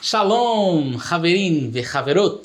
Shalom, Haverim vechaverot,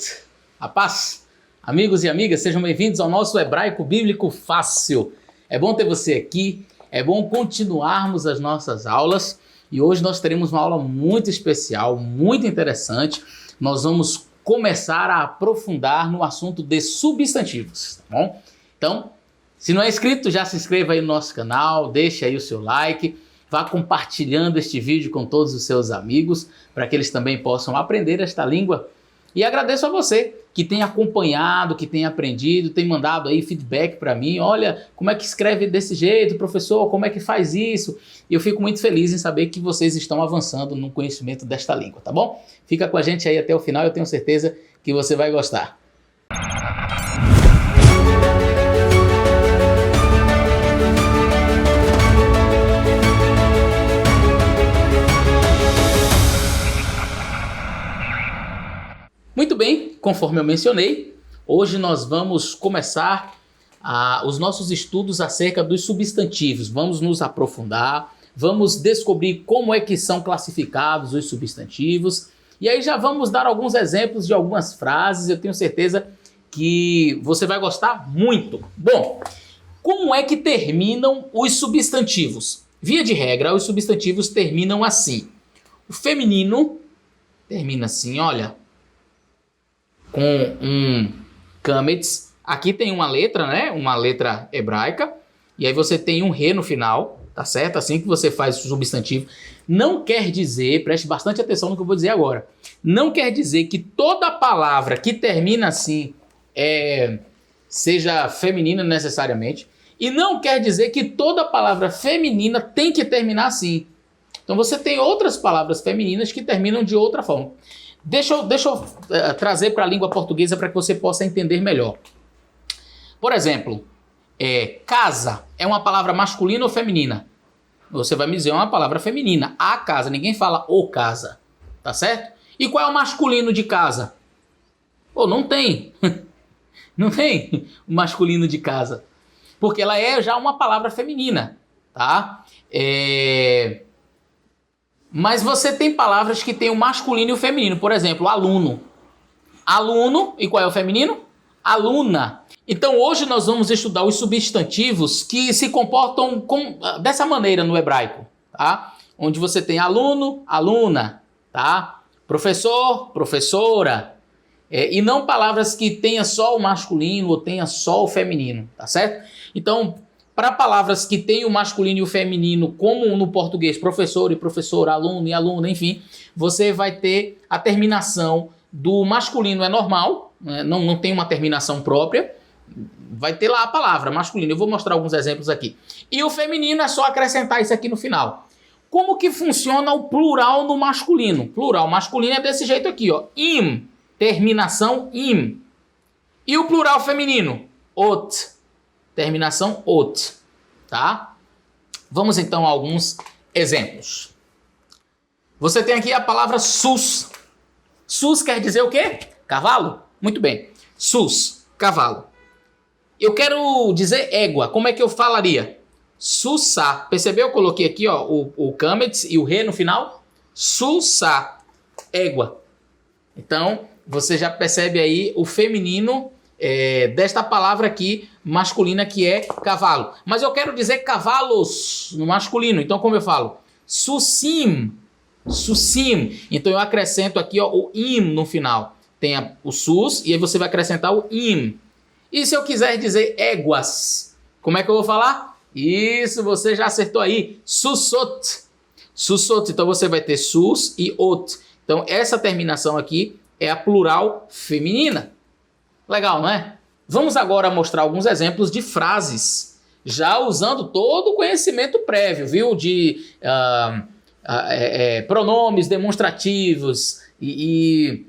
a paz. Amigos e amigas, sejam bem-vindos ao nosso Hebraico Bíblico Fácil. É bom ter você aqui, é bom continuarmos as nossas aulas e hoje nós teremos uma aula muito especial, muito interessante. Nós vamos começar a aprofundar no assunto de substantivos, tá bom? Então, se não é inscrito, já se inscreva aí no nosso canal, deixe aí o seu like. Vá compartilhando este vídeo com todos os seus amigos, para que eles também possam aprender esta língua. E agradeço a você que tem acompanhado, que tem aprendido, tem mandado aí feedback para mim. Olha, como é que escreve desse jeito, professor, como é que faz isso? E eu fico muito feliz em saber que vocês estão avançando no conhecimento desta língua, tá bom? Fica com a gente aí até o final, eu tenho certeza que você vai gostar. Muito bem, conforme eu mencionei, hoje nós vamos começar os nossos estudos acerca dos substantivos. Vamos nos aprofundar, vamos descobrir como é que são classificados os substantivos. E aí já vamos dar alguns exemplos de algumas frases, eu tenho certeza que você vai gostar muito. Bom, como é que terminam os substantivos? Via de regra, os substantivos terminam assim. O feminino termina assim, olha, com um kametz. Aqui tem uma letra, né? Uma letra hebraica. E aí você tem um re no final, tá certo? Assim que você faz o substantivo. Não quer dizer, preste bastante atenção no que eu vou dizer agora. Não quer dizer que toda palavra que termina assim seja feminina necessariamente. E não quer dizer que toda palavra feminina tem que terminar assim. Então você tem outras palavras femininas que terminam de outra forma. Deixa eu trazer para a língua portuguesa para que você possa entender melhor. Por exemplo, casa é uma palavra masculina ou feminina? Você vai me dizer, é uma palavra feminina. A casa, ninguém fala o casa, tá certo? E qual é o masculino de casa? Pô, não tem. Não tem o masculino de casa. Porque ela é já uma palavra feminina, tá? Mas você tem palavras que tem o masculino e o feminino. Por exemplo, aluno. Aluno, e qual é o feminino? Aluna. Então hoje nós vamos estudar os substantivos que se comportam dessa maneira no hebraico, tá? Onde você tem aluno, aluna, tá? Professor, professora. E não palavras que tenha só o masculino ou tenha só o feminino, tá certo? Então, para palavras que têm o masculino e o feminino, como no português, professor e professora, aluno e aluna, enfim, você vai ter a terminação do masculino é normal, né? Não tem uma terminação própria, vai ter lá a palavra masculino. Eu vou mostrar alguns exemplos aqui. E o feminino é só acrescentar isso aqui no final. Como que funciona o plural no masculino? Plural masculino é desse jeito aqui, ó. Im, terminação im. E o plural feminino? Ot. Terminação ot, tá? Vamos então a alguns exemplos. Você tem aqui a palavra sus. Sus quer dizer o quê? Cavalo? Muito bem. Sus, cavalo. Eu quero dizer égua. Como é que eu falaria? Sussá. Percebeu? Eu coloquei aqui ó, o kametz e o re no final. Sussá. Égua. Então, você já percebe aí o feminino desta palavra aqui, masculina, que é cavalo. Mas eu quero dizer cavalos no masculino. Então, como eu falo? Sussim. Sussim. Então, eu acrescento aqui ó, o im no final. Tem o sus e aí você vai acrescentar o im. E se eu quiser dizer éguas? Como é que eu vou falar? Isso, você já acertou aí. Sussot. Sussot. Então, você vai ter sus e ot. Então, essa terminação aqui é a plural feminina. Legal, não é? Vamos agora mostrar alguns exemplos de frases, já usando todo o conhecimento prévio, viu? De pronomes demonstrativos e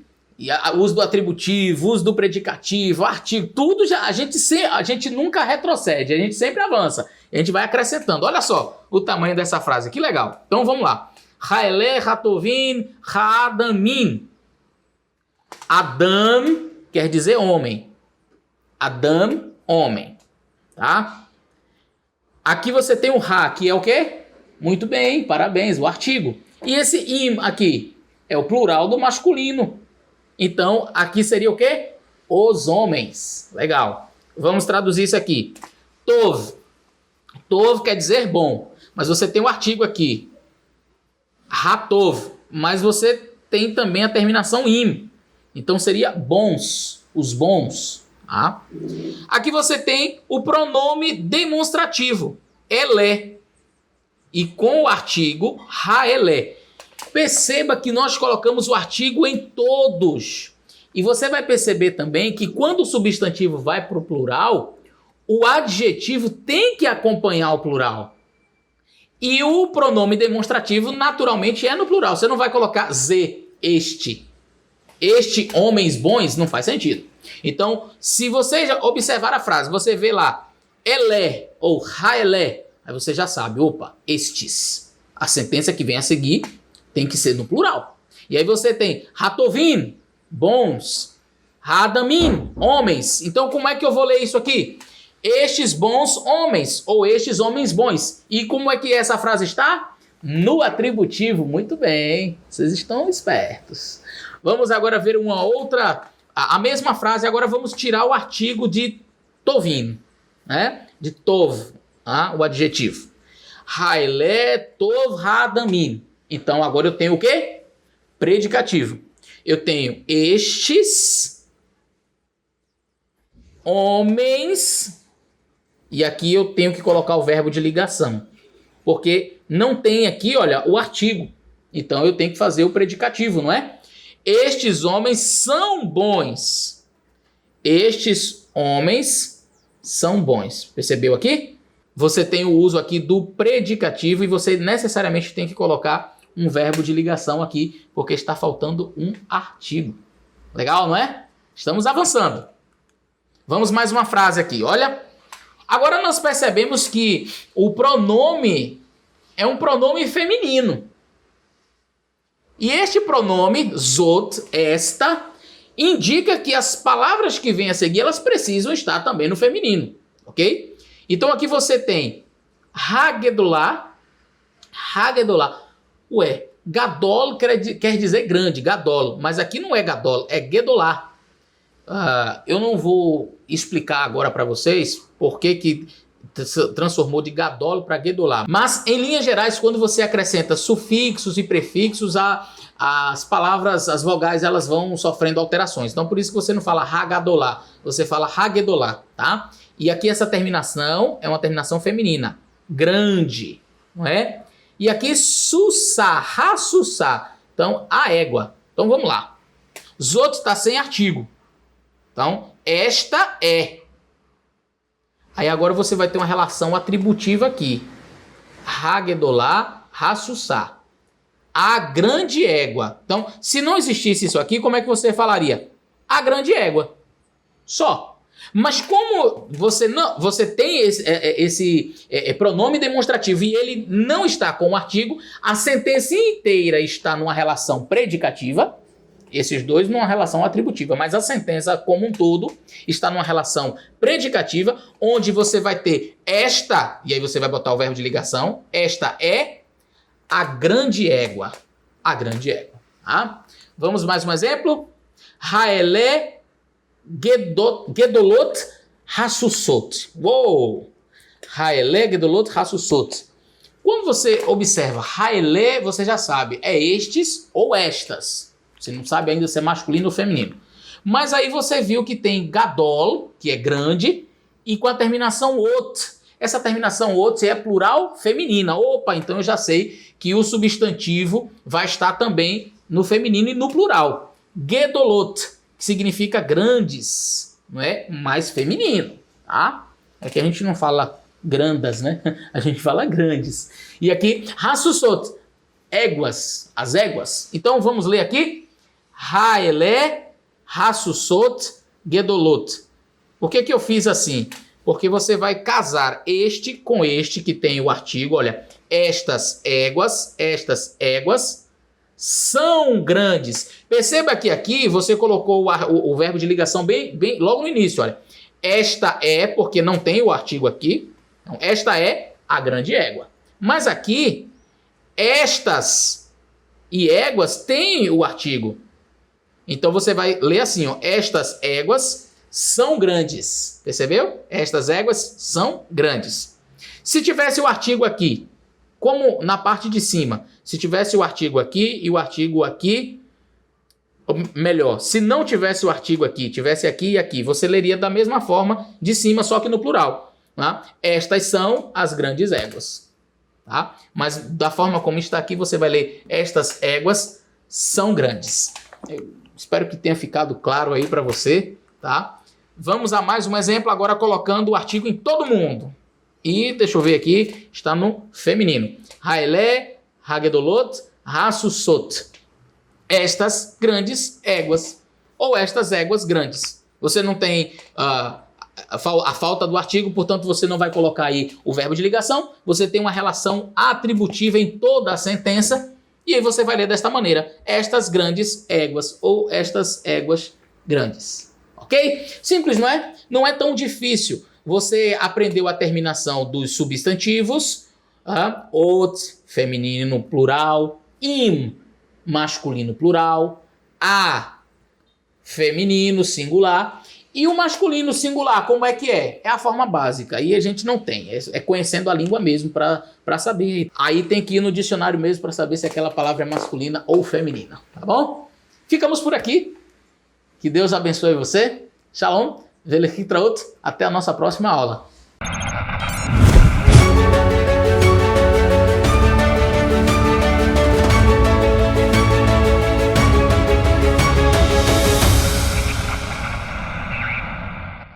uso do atributivo, uso do predicativo, artigo, tudo já. A gente nunca retrocede, a gente sempre avança. A gente vai acrescentando. Olha só o tamanho dessa frase, que legal. Então vamos lá. Haele hatovin haadamin. Adam quer dizer homem. Adam, homem. Tá? Aqui você tem o ha, que é o quê? Muito bem, parabéns, o artigo. E esse im aqui? é o plural do masculino. Então, aqui seria o quê? Os homens. Legal. Vamos traduzir isso aqui. Tov. Tov quer dizer bom. Mas você tem o artigo aqui. Hatov. Mas você tem também a terminação im. Então, seria bons. Os bons. Tá? Aqui você tem o pronome demonstrativo. Elé. E com o artigo haelé. Perceba que nós colocamos o artigo em todos. E você vai perceber também que quando o substantivo vai para o plural, o adjetivo tem que acompanhar o plural. E o pronome demonstrativo, naturalmente, é no plural. Você não vai colocar z, este. Este, homens bons, não faz sentido. Então, se você já observar a frase, você vê lá, elé ou haelé, aí você já sabe, opa, estes. A sentença que vem a seguir tem que ser no plural. E aí você tem hatovim, bons, hadamim, homens. Então, como é que eu vou ler isso aqui? Estes bons homens, ou estes homens bons. E como é que essa frase está? No atributivo. Muito bem, vocês estão espertos. Vamos agora ver uma outra, a mesma frase, agora vamos tirar o artigo de tovim, né? De tov, tá? O adjetivo. Haelé tov hadamim. Então, agora eu tenho o quê? Predicativo. Eu tenho estes homens, e aqui eu tenho que colocar o verbo de ligação, porque não tem aqui, olha, o artigo. Então, eu tenho que fazer o predicativo, não é? Estes homens são bons. Estes homens são bons. Percebeu aqui? Você tem o uso aqui do predicativo e você necessariamente tem que colocar um verbo de ligação aqui, porque está faltando um artigo. Legal, não é? Estamos avançando. Vamos mais uma frase aqui, olha. Agora nós percebemos que o pronome é um pronome feminino. E este pronome, zot, esta, indica que as palavras que vêm a seguir, elas precisam estar também no feminino, ok? Então aqui você tem hagedolá, hagedolá. Ué, gadol quer dizer grande, gadol, mas aqui não é gadol, é gedolá. Eu não vou explicar agora para vocês por que transformou de gadol para gedolá. Mas, em linhas gerais, quando você acrescenta sufixos e prefixos, as palavras, as vogais, elas vão sofrendo alterações. Então, por isso que você não fala hagadolá, você fala hagedolá, tá? E aqui essa terminação é uma terminação feminina, grande, não é? E aqui sussá, rassussá. Então, a égua. Então, vamos lá. Zot está sem artigo. Então, esta é. Aí agora você vai ter uma relação atributiva aqui. Hagedolá, rassussá. A grande égua. Então, se não existisse isso aqui, como é que você falaria? A grande égua. Só. Mas como você tem esse pronome demonstrativo e ele não está com o artigo, a sentença inteira está numa relação predicativa, esses dois numa relação atributiva, mas a sentença como um todo está numa relação predicativa, onde você vai ter esta, e aí você vai botar o verbo de ligação, esta é a grande égua. A grande égua. Tá? Vamos mais um exemplo? Haelé Gedolot Hassussot. Uou! Haelé Gedolot Hassussot. Quando você observa Haelé, você já sabe, é estes ou estas. Você não sabe ainda se é masculino ou feminino. Mas aí você viu que tem Gadol, que é grande, e com a terminação ot. Essa terminação ot é plural feminina. Opa, então eu já sei que o substantivo vai estar também no feminino e no plural. Gedolot, que significa grandes, não é? Mais feminino, tá? É que a gente não fala grandas, né? A gente fala grandes. E aqui, Hassussot, éguas, as éguas. Então vamos ler aqui. Haelé, Hassussot, Gedolot. Por que eu fiz assim? Porque você vai casar este com este que tem o artigo. Olha, estas éguas são grandes. Perceba que aqui você colocou o verbo de ligação bem logo no início. Olha, esta é, porque não tem o artigo aqui. Então, esta é a grande égua. Mas aqui, estas E éguas tem o artigo. Então você vai ler assim, ó, estas éguas são grandes. Percebeu? Estas éguas são grandes. Se tivesse o artigo aqui, como na parte de cima, se tivesse o artigo aqui e o artigo aqui, melhor, se não tivesse o artigo aqui, tivesse aqui e aqui, você leria da mesma forma de cima, só que no plural. Tá? Estas são as grandes éguas. Tá? Mas da forma como está aqui, você vai ler estas éguas são grandes. Eu espero que tenha ficado claro aí para você. Tá? Vamos a mais um exemplo, agora colocando o artigo em todo mundo. E deixa eu ver aqui, está no feminino. Haelé, Hagedolot, Hassusot. Estas grandes éguas. Ou estas éguas grandes. Você não tem a falta do artigo, portanto você não vai colocar aí o verbo de ligação. Você tem uma relação atributiva em toda a sentença. E aí você vai ler desta maneira. Estas grandes éguas ou estas éguas grandes. Ok? Simples, não é? Não é tão difícil. Você aprendeu a terminação dos substantivos. Ot, feminino plural. Im, masculino plural. A, feminino singular. E o masculino singular, como é que é? É a forma básica. Aí a gente não tem. É conhecendo a língua mesmo para saber. Aí tem que ir no dicionário mesmo para saber se aquela palavra é masculina ou feminina. Tá bom? Ficamos por aqui. Que Deus abençoe você. Shalom. Até a nossa próxima aula.